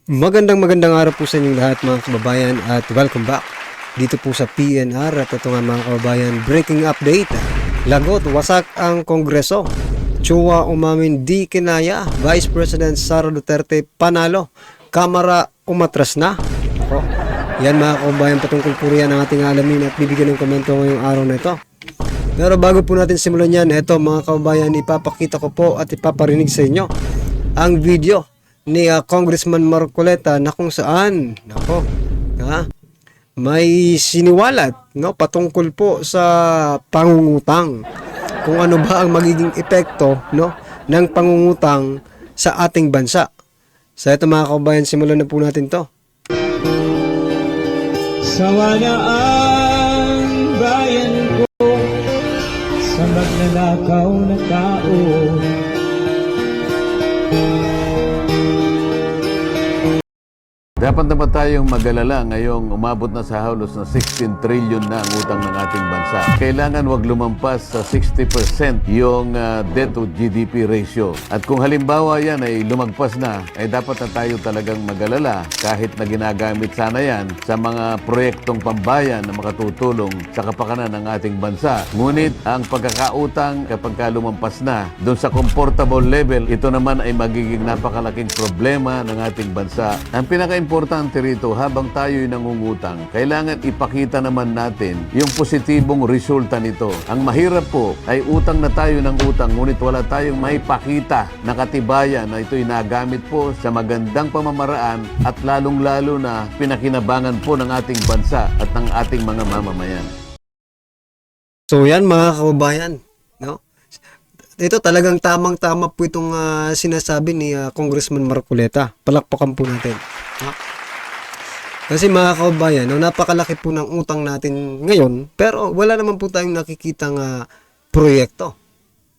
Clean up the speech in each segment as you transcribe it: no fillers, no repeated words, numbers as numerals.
Magandang araw po sa inyong lahat mga kababayan at welcome back dito po sa PNR at ito nga mga kababayan, breaking update. Lagot, wasak ang Kongreso. Chua umamin di kinaya. Vice President Sara Duterte panalo. Kamara umatras na. Ako. Yan mga kababayan, patungkol po riyan ang ating alamin at bibigyan ng komento ngayong araw na ito. Pero bago po natin simulan yan, ito mga kababayan, ipapakita ko po at ipaparinig sa inyo ang video ni Congressman Marcoleta na kung saan may siniwalat patungkol po sa pangungutang, kung ano ba ang magiging epekto ng pangungutang sa ating bansa. Sa ito mga kababayan, simulan na po natin to. Sawa na ang bayan ko sa magnanakaw na tao. Dapat naman tayong mag-alala ngayong umabot na sa halos na 16 trillion na ang utang ng ating bansa. Kailangan wag lumampas sa 60% yung debt to GDP ratio. At kung halimbawa yan ay lumagpas na, ay dapat na tayo talagang mag-alala kahit na ginagamit sana yan sa mga proyektong pambayan na makatutulong sa kapakanan ng ating bansa. Ngunit ang pagkakautang kapag lumampas na doon sa comfortable level, ito naman ay magiging napakalaking problema ng ating bansa. Ang importante rito, habang tayo'y nangungutang, kailangan ipakita naman natin yung positibong resulta nito. Ang mahirap po ay utang na tayo ng utang, ngunit wala tayong maipakita na katibayan na ito'y nagamit po sa magandang pamamaraan at lalong-lalo na pinakinabangan po ng ating bansa at ng ating mga mamamayan. So yan mga kababayan, ito talagang tamang-tama po itong sinasabi ni Congressman Marcoleta. Palakpakan po natin. Kasi mga kababayan, napakalaki po ng utang natin ngayon, pero wala naman po tayong nakikitang proyekto.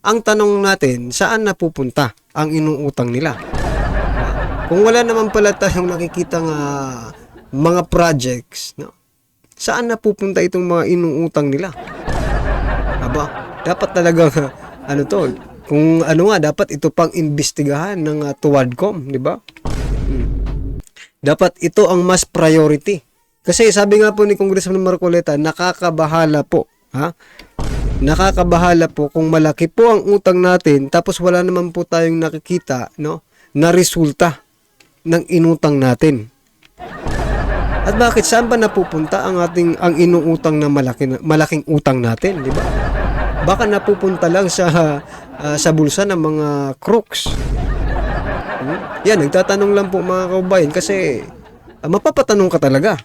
Ang tanong natin, saan napupunta ang inuutang nila? Kung wala naman pala tayong nakikitang mga projects, saan napupunta itong mga inuutang nila? Dapat talagang kung dapat ito pang imbestigahan ng TUWADCOM, di ba? Dapat ito ang mas priority. Kasi sabi nga po ni Congressman Marcoleta, nakakabahala po. Nakakabahala po kung malaki po ang utang natin tapos wala naman po tayong nakikita na resulta ng inutang natin. At bakit saan ba napupunta ang inuutang na malaking utang natin, di ba? Baka napupunta lang sa bulsa ng mga crooks. Yan, nagtatanong lang po mga kababayan kasi mapapatanong ka talaga.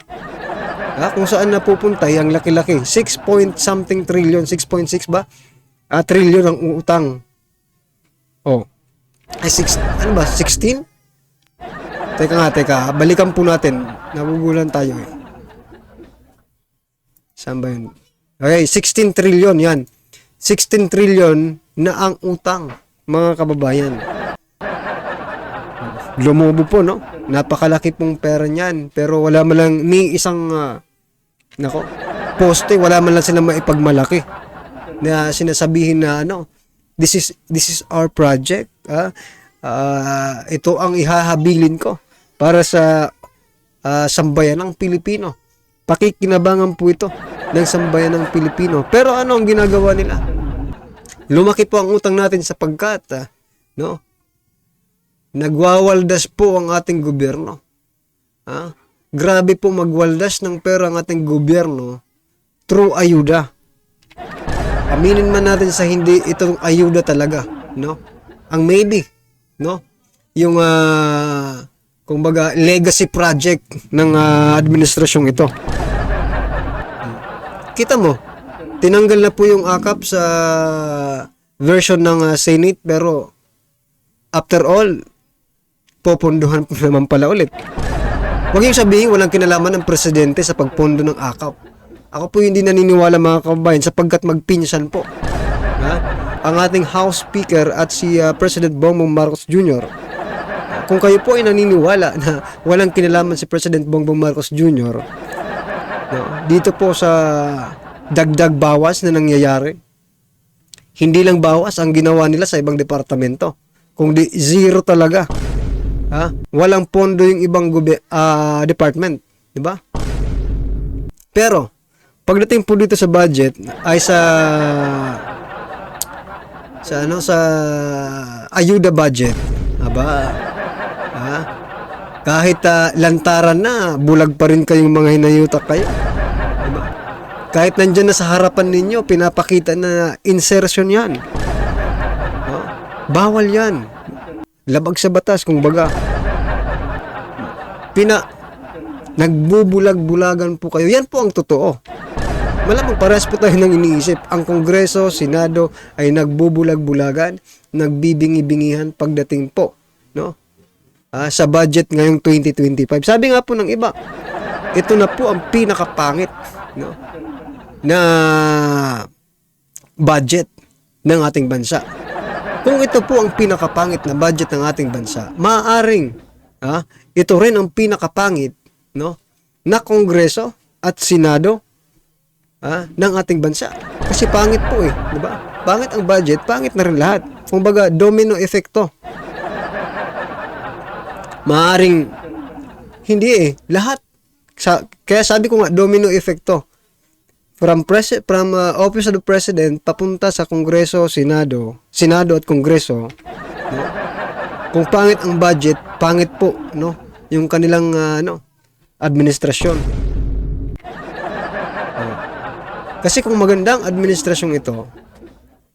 Kung saan napupunta yung laki-laki. 6 point something trillion, 6.6 ba? Trillion ang utang. Ay, 16? Teka, balikan po natin. Nabubulan tayo eh. Saan ba yun? Okay, 16 trillion yan. 16 trillion na ang utang, mga kababayan. Lumobo po, Napakalaki pong pera niyan. Pero wala man lang ni isang poste, wala man lang silang maipagmalaki na sinasabihin na this is our project. Ito ang ihahabilin ko para sa sambayan ng Pilipino. Pakikinabangan po ito ng sambayan ng Pilipino. Pero ano ang ginagawa nila? Lumaki po ang utang natin sapagkat nagwawaldas po ang ating gobyerno. Grabe po magwaldas ng pera ang ating gobyerno through ayuda. Aminin man natin sa hindi, itong ayuda talaga, ang maybe, yung kumbaga legacy project ng administrasyong ito. Kita mo, tinanggal na po yung AKAP sa version ng Senate, pero after all, popondohan po naman pala ulit. Huwag yung sabihin walang kinalaman ng presidente sa pagpondo ng AKAP. Ako po hindi naniniwala mga kababayan sapagkat magpinsan po ang ating House Speaker at si President Bongbong Marcos Jr. Kung kayo po ay naniniwala na walang kinalaman si President Bongbong Marcos Jr., dito po sa dagdag bawas na nangyayari, hindi lang bawas ang ginawa nila sa ibang departamento, kundi zero talaga Walang pondo yung ibang department, di ba? Pero pagdating po dito sa budget ay sa ayuda budget, kahit lantaran na, bulag pa rin kayong mga hinayutak kayo. Diba? Kahit nandyan na sa harapan ninyo, pinapakita na insertion yan. Bawal yan. Labag sa batas, kung baga. Nagbubulag-bulagan po kayo. Yan po ang totoo. Malamang parehas po tayo nang iniisip. Ang Kongreso, Senado ay nagbubulag-bulagan, nagbibingi-bingihan pagdating po, no? Sa budget ngayong 2025. Sabi nga po ng iba, ito na po ang pinakapangit, no, na budget ng ating bansa. Kung ito po ang pinakapangit na budget ng ating bansa, maaaring ito rin ang pinakapangit, no, na Kongreso at Senado ng ating bansa. Kasi pangit po di ba? Pangit ang budget, pangit na rin lahat. Kumbaga, domino efekto. Maaring hindi lahat. Kaya sabi ko nga, domino efekto. From Office of the President papunta sa Kongreso, Senado at Kongreso, no? Kung pangit ang budget, pangit po, no, yung kanilang administrasyon. Kasi kung maganda ang administrasyong ito,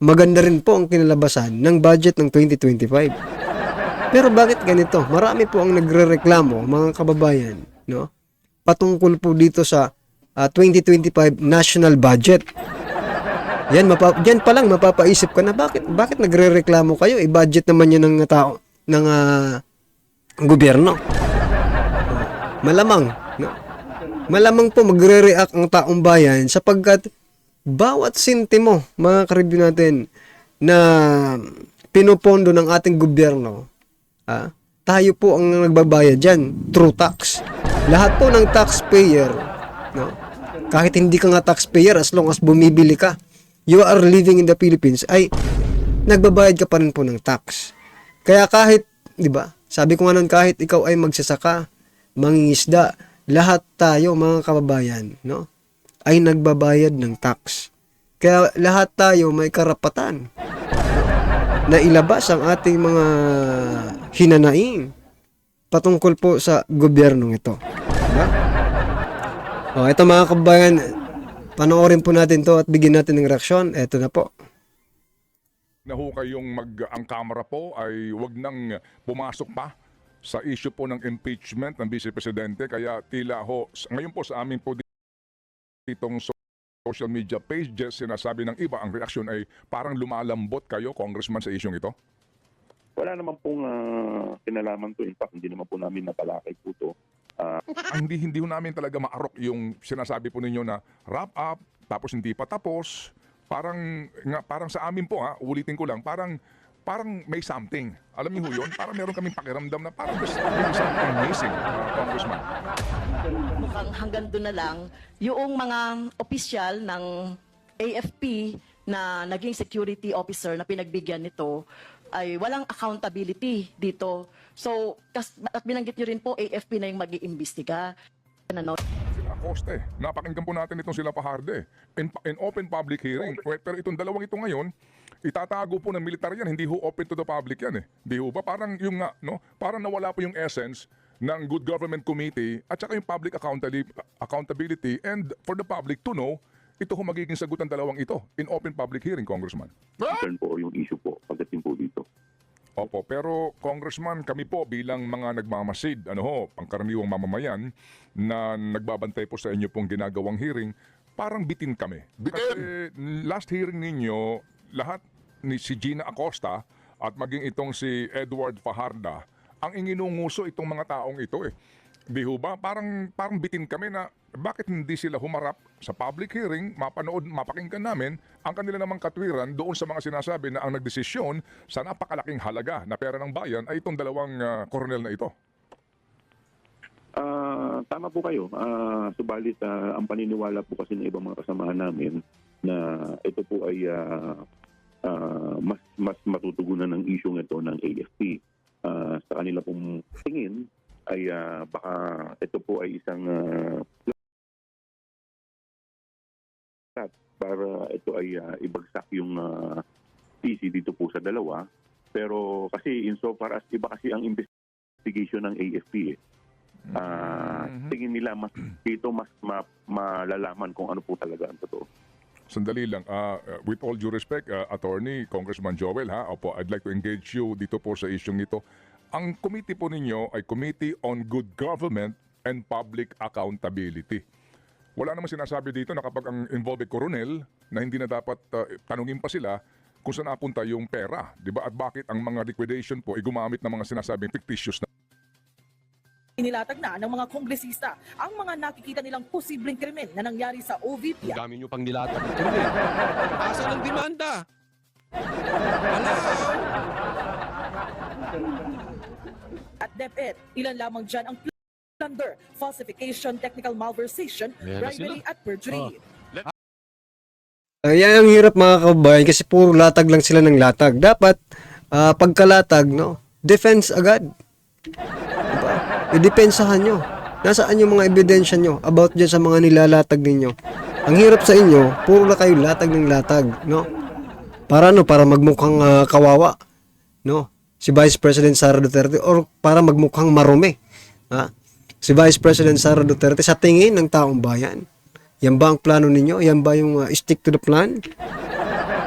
maganda rin po ang kinalabasan ng budget ng 2025. Pero bakit ganito? Marami po ang nagrereklamo, mga kababayan, no? Patungkol po dito sa 2025 national budget. Yan pa lang mapapaisip ka na bakit nagrereklamo kayo? Budget naman yan ng tao, ng gobyerno. Malamang, no? Malamang po magre-react ang taong bayan sapagkat bawat sintimo, mga ka-review natin, na pinupondo ng ating gobyerno, tayo po ang nagbabayad dyan through tax. Lahat po ng taxpayer, no? Kahit hindi ka nga taxpayer, as long as bumibili ka, you are living in the Philippines, ay nagbabayad ka pa rin po ng tax. Kaya kahit, di ba, sabi ko nga nun, kahit ikaw ay magsasaka, mangingisda, lahat tayo, mga kababayan, no, ay nagbabayad ng tax. Kaya lahat tayo may karapatan na ilabas ang ating mga hinanaing patungkol po sa gobyernong ito. Diba? Ito mga kababayan, panoorin po natin to at bigyan natin ng reaksyon. Ito na po. Kayong ang Kamara po ay wag nang pumasok pa sa issue po ng impeachment ng Vice Presidente. Kaya tila ngayon po sa amin po ditong social media pages, sinasabi ng iba, ang reaksyon ay parang lumalambot kayo, Congressman, sa isyong ito? Wala naman pong kinalaman to. In fact, hindi naman po namin napalakay po to. Hindi namin talaga maarok yung sinasabi po ninyo na wrap up, tapos hindi pa tapos. Parang sa amin po, ulitin ko lang, parang may something. Alam niyo yun? Parang meron kaming pakiramdam na parang there's something missing, Congressman. Mukhang hanggang doon na lang, yung mga opisyal ng AFP na naging security officer na pinagbigyan nito ay walang accountability dito. So, at binanggit nyo rin po, AFP na yung mag-iimbestiga. Sila Acosta napakinggan po natin itong sila Fajardo in open public hearing. Pero itong dalawang ito ngayon, itatago po ng militar yan, hindi ho open to the public yan Di ho ba? Parang yung parang nawala po yung essence ng Good Government Committee at saka yung public accountability and for the public to know, ito ho magiging sagot ng dalawang ito in open public hearing, Congressman. Concern po yung issue po pagdating po dito. Opo, pero Congressman, kami po bilang mga nagmamasid, pangkaraniwang mamamayan na nagbabantay po sa inyo pong ginagawang hearing, parang bitin kami. Kasi last hearing ninyo, lahat si Gina Acosta at maging itong si Edward Fajardo, ang inginunguso itong mga taong ito Di ho ba? Parang bitin kami na bakit hindi sila humarap sa public hearing, mapakinggan namin ang kanila namang katwiran doon sa mga sinasabi na ang nagdesisyon sa napakalaking halaga na pera ng bayan ay itong dalawang koronel na ito. Tama po kayo. Subalit ang paniniwala po kasi ng ibang mga kasamahan namin na ito po ay mas matutugunan ng issue ito ng AFP. sa kanila pong tingin ay baka ito po ay isang para ito ay ibagsak yung PC dito po sa dalawa. Pero kasi insofar as iba kasi ang investigation ng AFP tingin nila mas dito mas malalaman kung ano po talaga ang totoo. Sandali lang. With all due respect, Attorney, Congressman Joel, opo, I'd like to engage you dito po sa isyong ito. Ang committee po ninyo ay Committee on Good Government and Public Accountability. Wala namang sinasabi dito na kapag ang involved coronel na hindi na dapat tanungin pa sila kung saan napunta yung pera, di ba? At bakit ang mga liquidation po ay gumamit ng mga sinasabing fictitious na Inilatag na ng mga kongresista ang mga nakikita nilang posibleng krimen na nangyari sa OVP. Ang dami nyo pang nilatag ng krimen. Asa ng demanda? Wala. At DepEd, ilan lamang dyan ang plunder, falsification, technical malversation, Meron na bribery at perjury. Yan ang hirap mga kababayan kasi puro latag lang sila ng latag. Dapat, pagkalatag, no, defense agad. Diba? Idepensahan nyo. Nasaan yung mga ebidensya nyo about dyan sa mga nilalatag ninyo? Ang hirap sa inyo, puro na kayo latag ng latag, no? Para ano? Para magmukhang kawawa, no? Si Vice President Sara Duterte or para magmukhang marumi, ha? Si Vice President Sara Duterte sa tingin ng taong bayan. Yan ba ang plano ninyo? Yan ba yung stick to the plan?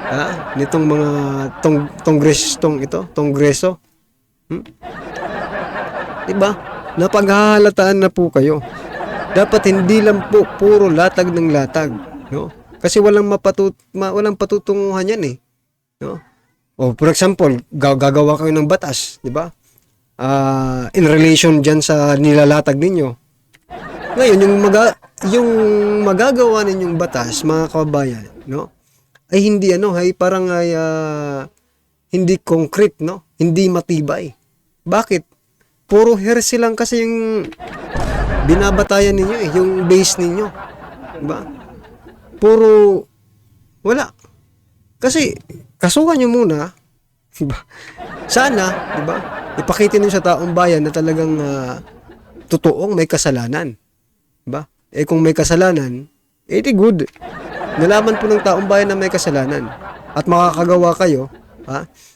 Ha? Nitong mga tongreso? Diba? Napaghahalataan na po kayo. Dapat hindi lang po puro latag ng latag, no? Kasi walang patutunguhan yan eh, no? O for example, gagawa kayo ng batas, di ba? In relation diyan sa nilalatag ninyo. Ngayon yung magagawa ninyong batas, mga kababayan, no? Ay hindi ay parang hindi concrete, no? Hindi matibay. Bakit? Puro heresy lang kasi yung binabatayan ninyo yung base ninyo. Diba? Puro wala. Kasi kasuhan nyo muna. Diba? Sana, diba? Ipakita nyo sa taong bayan na talagang totoong may kasalanan. Diba? Eh kung may kasalanan, di good. Nalaman po ng taong bayan na may kasalanan at makakagawa kayo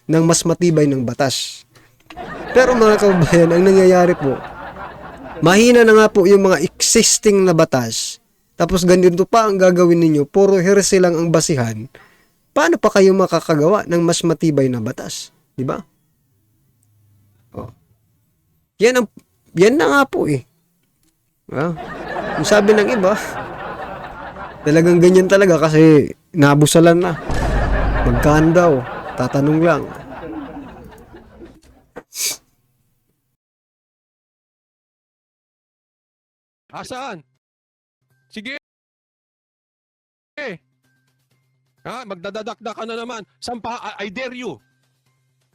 ng mas matibay ng batas. Pero mga kababayan, ang nangyayari po, mahina na nga po yung mga existing na batas. Tapos ganito pa ang gagawin ninyo, puro heresy lang ang basihan. Paano pa kayo makakagawa ng mas matibay na batas? Di ba? Oh. Yan na nga po eh. Yung sabi ng iba, talagang ganyan talaga kasi nabusalan na. Magkaan daw? Tatanong lang. Asaan? Sige. Magdadadakdak ka na naman. I dare you.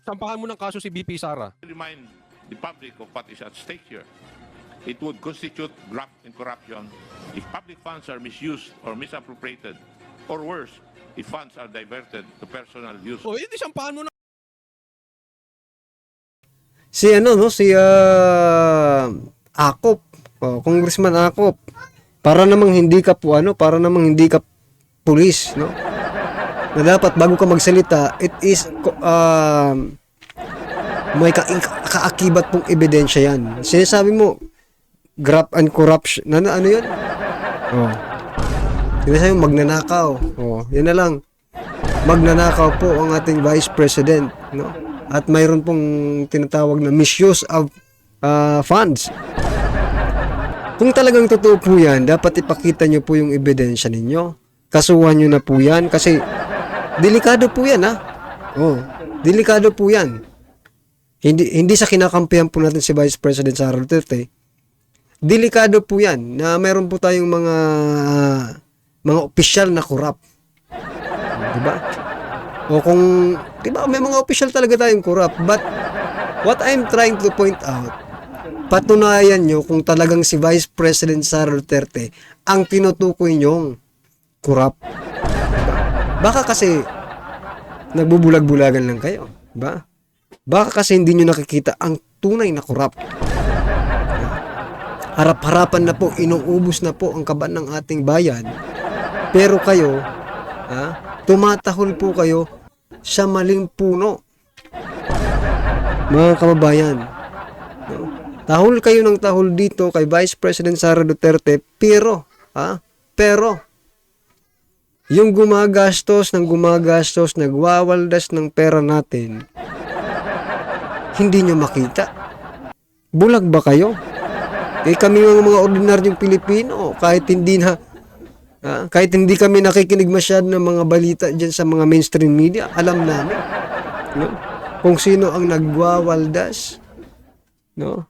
Sampahan mo ng kaso si BP Sara. Remind the public of what is at stake here. It would constitute graft and corruption if public funds are misused or misappropriated, or worse, if funds are diverted to personal use. O, hindi sampahan mo na. Si Akop, Congressman Akop, para namang hindi ka pulis, no? Na dapat bago ka magsalita, it is may kaakibat pong ebidensya yan. Sinasabi mo, graft and corruption, ano yun? Sinasabi mo, magnanakaw. Yan na lang. Magnanakaw po ang ating Vice President, no? At mayroon pong tinatawag na misuse of funds. Kung talagang totoo po yan, dapat ipakita nyo po yung ebidensya ninyo. Kasuhan nyo na po yan kasi delikado po yan, delikado po yan. Hindi sa kinakampihan po natin si Vice President Sara Duterte. Delikado po yan na mayroon po tayong mga opisyal na corrupt. Diba? O kung, diba, may mga opisyal talaga tayong corrupt. But, what I'm trying to point out, patunayan nyo kung talagang si Vice President Sara Duterte ang tinutukoy nyong corrupt. Diba? Baka kasi, nagbubulag-bulagan lang kayo. Diba? Baka kasi hindi nyo nakikita ang tunay na korap. Harap-harapan na po, inuubos na po ang kaban ng ating bayan. Pero kayo, tumatahol po kayo sa maling puno. Mga kababayan, no? Tahol kayo ng tahol dito kay Vice President Sara Duterte, pero yung gumagastos, nagwawaldas ng pera natin, hindi nyo makita. Bulag ba kayo? Kami mga ordinaryong Pilipino, kahit hindi kami nakikinig masyado ng mga balita dyan sa mga mainstream media, alam namin, no? Kung sino ang nagwawaldas, no,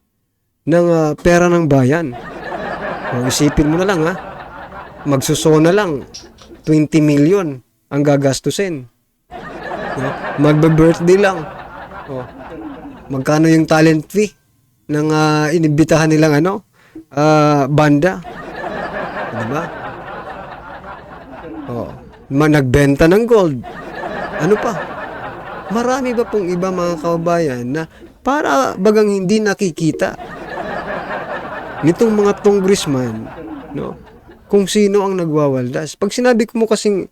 ng pera ng bayan. O, isipin mo na lang, magsusona lang 20 million ang gagastusin, no? Magbe-birthday lang, magkano yung talent fee ng inibitahan nilang banda, diba? Nagbenta ng gold. Ano pa? Marami ba pong iba, mga kababayan, na para bagang hindi nakikita nitong mga congressman, no, kung sino ang nagwawaldas. Pag sinabi ko mo kasing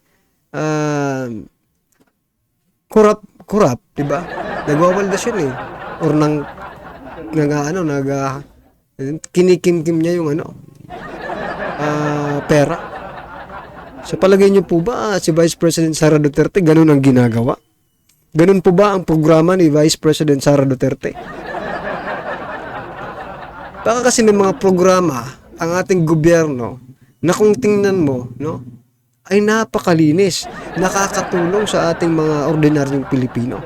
corrupt, di ba? Nagwawaldas yun eh. Or kinikimkim niya yung pera. Sa palagay niyo po ba si Vice President Sara Duterte ganun ang ginagawa? Ganun po ba ang programa ni Vice President Sara Duterte? Baka kasi may mga programa ang ating gobyerno na kung tingnan mo, no, ay napakalinis, nakakatulong sa ating mga ordinaryong Pilipino.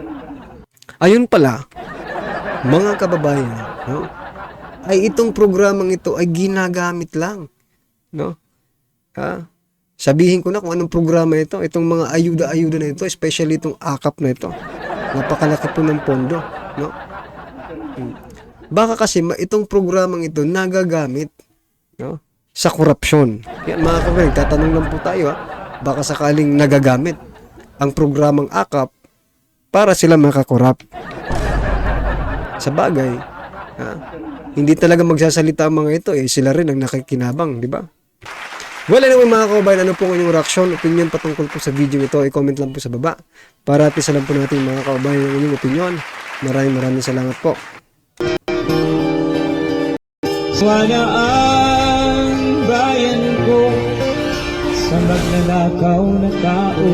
Ayun pala, mga kababayan, no, ay itong programang ito ay ginagamit lang, no? Sabihin ko na kung anong programa ito, itong mga ayuda-ayuda na ito, especially itong AKAP na ito. Napakalaki po ng pondo, no? Baka kasi itong programang ito nagagamit, no, sa korupsyon. Yan, mga kababayan, tatanong lang po tayo, baka sakaling nagagamit ang programang AKAP para sila makakorap. Sa bagay, hindi talaga magsasalita ang mga ito, sila rin ang nakikinabang, di ba? Well, anyway, mga kababayan, ano po ang inyong reaksyon, opinion patungkol po sa video ito, i-comment lang po sa baba para at isa lang po natin, mga kababayan, ang inyong opinion. Maraming salamat po. Wala ang bayan ko sa magnanakaw na tao.